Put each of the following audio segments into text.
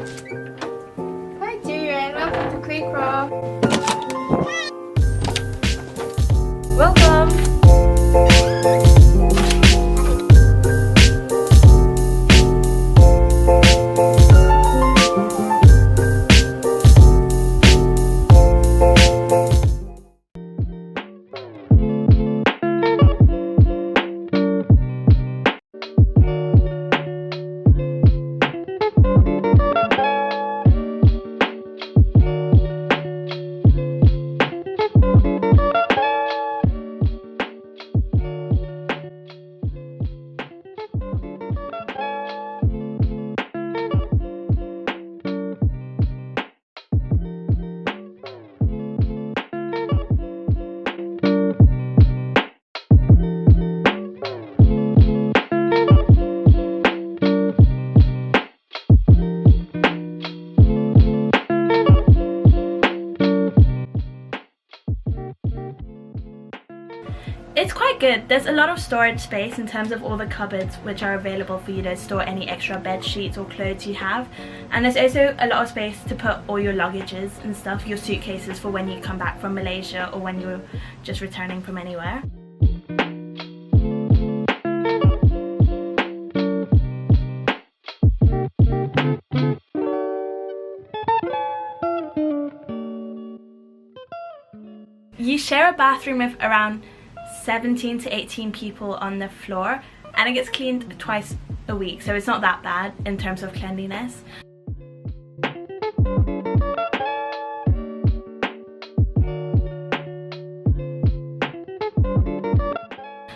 Hi Julian, welcome to Claycroft. Welcome! It's quite good. There's a lot of storage space in terms of all the cupboards which are available for you to store any extra bed sheets or clothes you have, and there's also a lot of space to put all your luggages and stuff, your suitcases, for when you come back from Malaysia or when you're just returning from anywhere. You share a bathroom with around 17 to 18 people on the floor, and it gets cleaned twice a week, so it's not that bad in terms of cleanliness.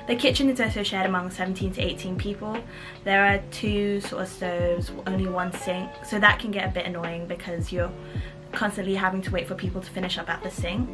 The kitchen is also shared among 17 to 18 people. There are 2 sort of stoves, only 1 sink, so that can get a bit annoying because you're constantly having to wait for people to finish up at the sink.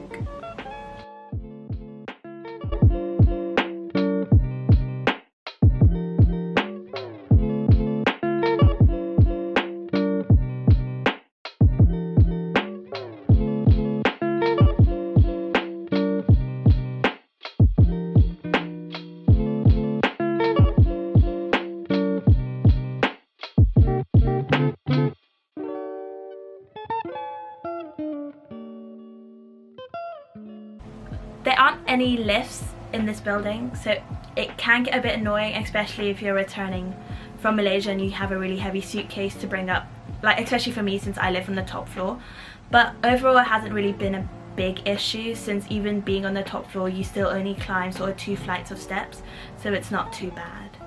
There aren't any lifts in this building, so it can get a bit annoying, especially if you're returning from Malaysia and you have a really heavy suitcase to bring up, like especially for me since I live on the top floor. But overall it hasn't really been a big issue, since even being on the top floor you still only climb sort of 2 flights of steps, so it's not too bad.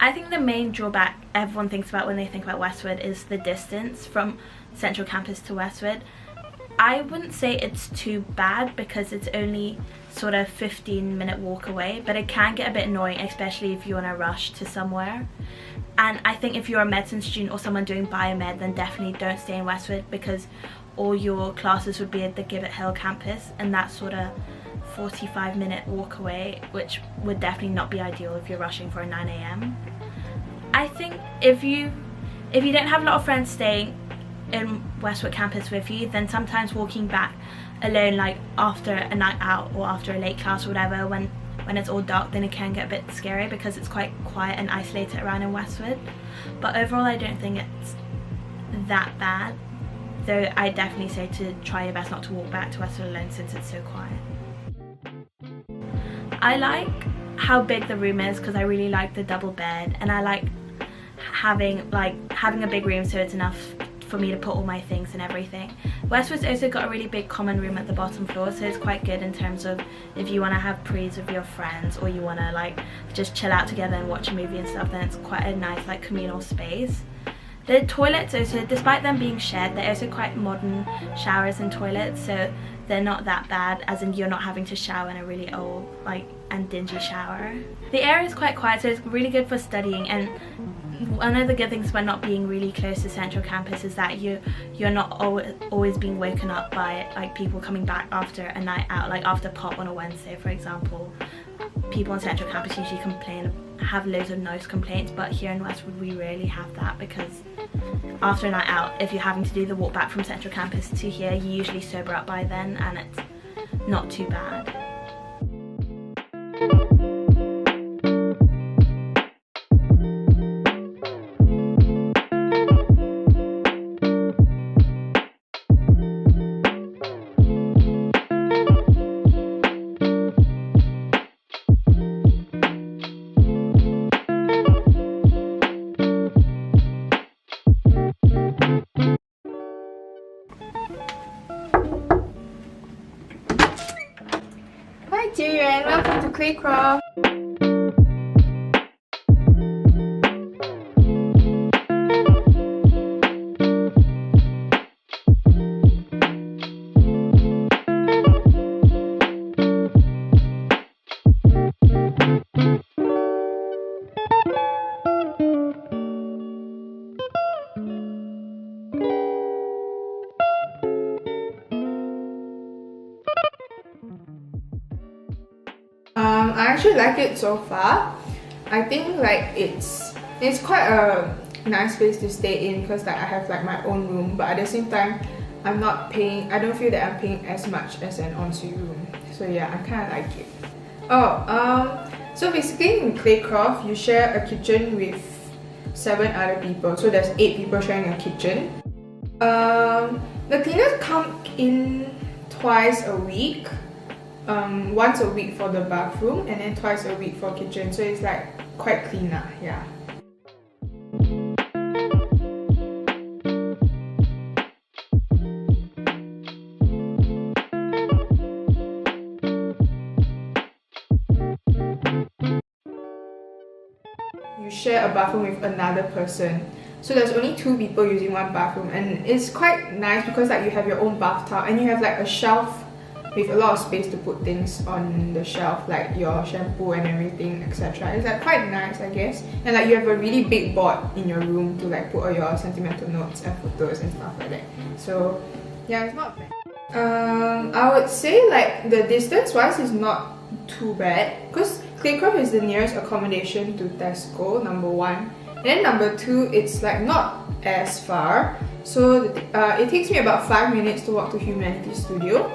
I think the main drawback everyone thinks about when they think about Westwood is the distance from Central Campus to Westwood. I wouldn't say it's too bad because it's only sort of 15-minute walk away, but it can get a bit annoying, especially if you're on a rush to somewhere. And I think if you're a medicine student or someone doing biomed, then definitely don't stay in Westwood, because all your classes would be at the Gibbet Hill campus, and that's sort of 45-minute walk away, which would definitely not be ideal if you're rushing for a 9 AM. I think if you don't have a lot of friends staying in Westwood Campus with you, then sometimes walking back alone, like after a night out or after a late class or whatever, when it's all dark, then it can get a bit scary because it's quite quiet and isolated around in Westwood. But overall I don't think it's that bad, though I definitely say to try your best not to walk back to Westwood alone since it's so quiet. I like how big the room is because I really like the double bed, and I like having a big room so it's enough for me to put all my things and everything. Westwood's also got a really big common room at the bottom floor, so it's quite good in terms of if you want to have prees with your friends or you want to like just chill out together and watch a movie and stuff, then it's quite a nice like communal space. The toilets also, despite them being shared, they're also quite modern showers and toilets, so they're not that bad, as in you're not having to shower in a really old and dingy shower. The area is quite quiet, so it's really good for studying, and one of the good things about not being really close to Central Campus is that you're not always being woken up by like people coming back after a night out, like after pop on a Wednesday for example. People on Central Campus usually have loads of noise complaints, but here in Westwood we rarely have that, because after a night out, if you're having to do the walk back from Central Campus to here, you usually sober up by then and it's not too bad. Claycroft. I actually like it so far. I think like it's quite a nice place to stay in because like I have like my own room, but at the same time I don't feel that I'm paying as much as an ensuite room. So yeah, I kind of like it. So basically in Claycroft you share a kitchen with 7 other people, so there's 8 people sharing a kitchen. The cleaners come in twice a week. Once a week for the bathroom and then twice a week for kitchen, so it's like quite clean now, yeah. You share a bathroom with another person, so there's only 2 people using one bathroom, and it's quite nice because like you have your own bathtub and you have like a shelf with a lot of space to put things on the shelf, like your shampoo and everything, etc. It's like quite nice, I guess. And like you have a really big board in your room to like put all your sentimental notes and photos and stuff like that. So yeah, it's not bad. I would say like the distance wise is not too bad because Claycroft is the nearest accommodation to Tesco, number 1. And then number 2, it's like not as far. So it takes me about 5 minutes to walk to Humanities Studio.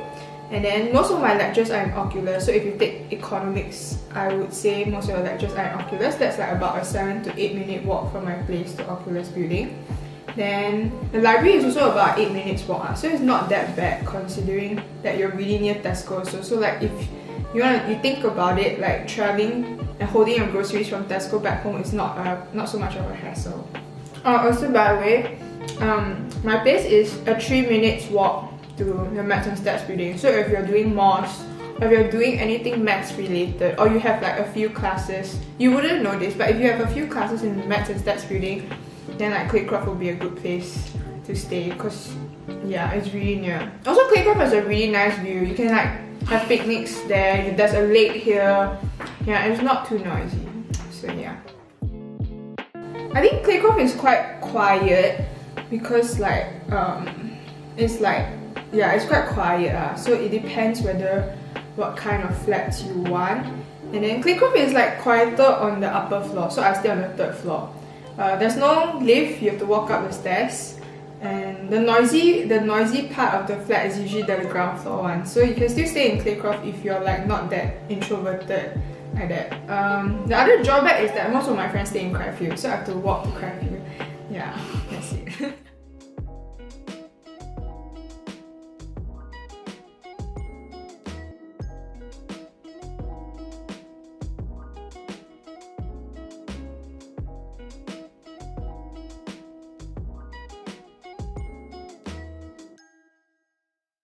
And then most of my lectures are in Oculus, so if you take economics, I would say most of your lectures are in Oculus. That's like about a 7 to 8 minute walk from my place to Oculus building. Then the library is also about 8 minutes walk, so it's not that bad considering that you're really near Tesco. So like if you think about it, like traveling and holding your groceries from Tesco back home is not so much of a hassle. Also by the way, my place is a 3 minutes walk to the Maths and Stats building. So if you're doing MOS, if you're doing anything maths related, or you have like a few classes, you wouldn't know this, but if you have a few classes in the Maths and Stats building, then like Claycroft will be a good place to stay because yeah, it's really near. Also Claycroft has a really nice view. You can like have picnics there, there's a lake here, yeah, it's not too noisy. So yeah, I think Claycroft is quite quiet because like it's like, yeah, it's quite quiet, so it depends what kind of flats you want. And then Claycroft is like quieter on the upper floor, so I stay on the 3rd floor. There's no lift, you have to walk up the stairs. And the noisy part of the flat is usually the ground floor one. So you can still stay in Claycroft if you're like not that introverted like that. The other drawback is that most of my friends stay in Craigfield, so I have to walk to Craigfield. Yeah, that's it.